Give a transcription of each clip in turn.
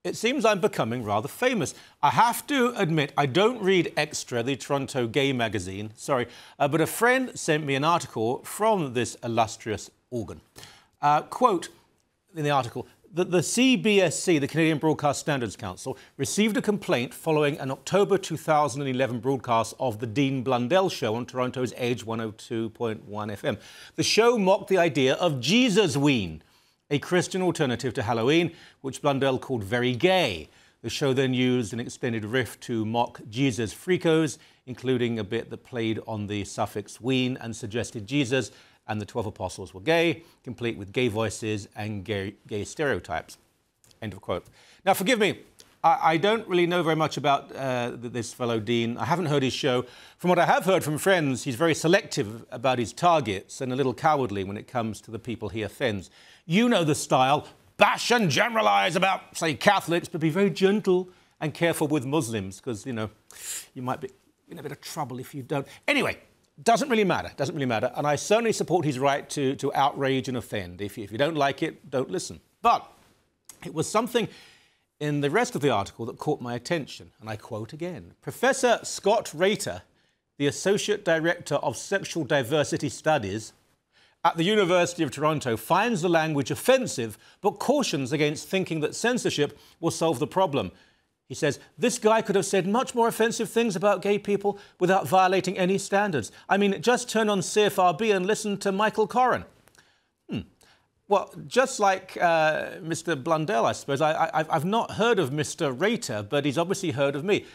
It seems I'm becoming rather famous. I have to admit, I don't read Extra, the Toronto gay magazine, sorry, but a friend sent me an article from this illustrious organ. Quote in the article, that the CBSC, the Canadian Broadcast Standards Council, received a complaint following an October 2011 broadcast of the Dean Blundell Show on Toronto's Age 102.1 FM. The show mocked the idea of Jesus-ween, a Christian alternative to Halloween, which Blundell called very gay. The show then used an extended riff to mock Jesus' freakos, including a bit that played on the suffix ween and suggested Jesus and the 12 apostles were gay, complete with gay voices and gay stereotypes. End of quote. Now, forgive me, I don't really know very much about this fellow Dean. I haven't heard his show. From what I have heard from friends, he's very selective about his targets and a little cowardly when it comes to the people he offends. You know the style. Bash and generalise about, say, Catholics, but be very gentle and careful with Muslims, because, you know, you might be in a bit of trouble if you don't. Anyway, doesn't really matter, and I certainly support his right to outrage and offend. If you don't like it, don't listen. But it was something in the rest of the article that caught my attention, and I quote again. Professor Scott Rater, the Associate Director of Sexual Diversity Studies at the University of Toronto, finds the language offensive, but cautions against thinking that censorship will solve the problem. He says, this guy could have said much more offensive things about gay people without violating any standards. I mean, just turn on CFRB and listen to Michael Coren. Well, just like Mr. Blundell, I suppose, I've not heard of Mr. Rater, but he's obviously heard of me.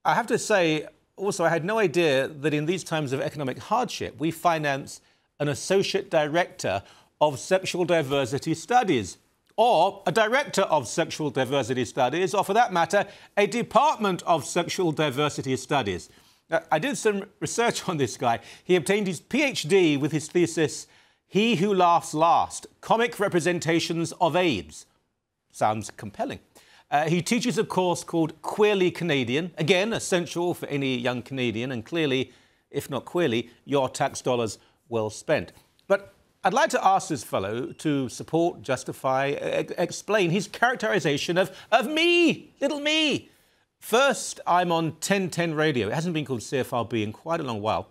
I have to say, also, I had no idea that in these times of economic hardship, we finance an Associate Director of Sexual Diversity Studies, or a Director of Sexual Diversity Studies, or for that matter, a Department of Sexual Diversity Studies. I did some research on this guy. He obtained his PhD with his thesis, He Who Laughs Last, Comic Representations of AIDS. Sounds compelling. He teaches a course called Queerly Canadian, again, essential for any young Canadian, and clearly, if not queerly, your tax dollars well spent. But I'd like to ask this fellow to support, justify, explain his characterization of me, little me. First, I'm on 1010 radio. It hasn't been called CFRB in quite a long while.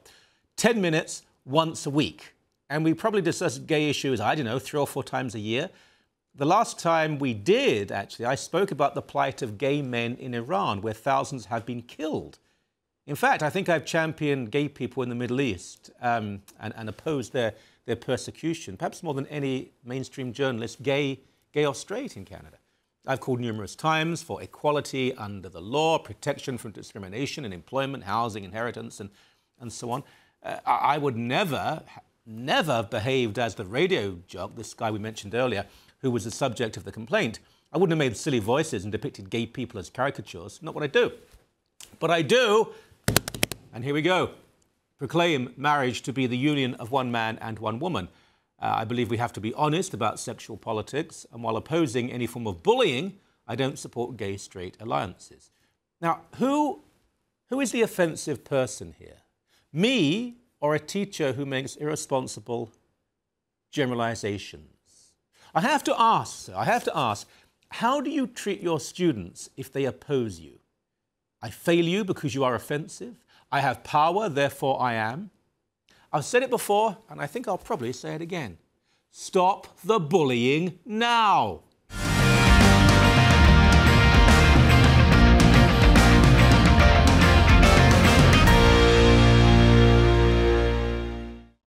10 minutes once a week. And we probably discuss gay issues, I don't know, 3 or 4 times a year. The last time we did, actually, I spoke about the plight of gay men in Iran, where thousands have been killed. In fact, I think I've championed gay people in the Middle East and opposed their persecution, perhaps more than any mainstream journalist, gay or straight, in Canada. I've called numerous times for equality under the law, protection from discrimination in employment, housing, inheritance, and so on. I would never have behaved as the radio jock, this guy we mentioned earlier, who was the subject of the complaint. I wouldn't have made silly voices and depicted gay people as caricatures. Not what I do. But I do, and here we go, proclaim marriage to be the union of one man and one woman. I believe we have to be honest about sexual politics, and while opposing any form of bullying, I don't support gay-straight alliances. Now, who is the offensive person here? Me or a teacher who makes irresponsible generalizations? I have to ask, how do you treat your students if they oppose you? I fail you because you are offensive. I have power, therefore I am. I've said it before, and I think I'll probably say it again. Stop the bullying now.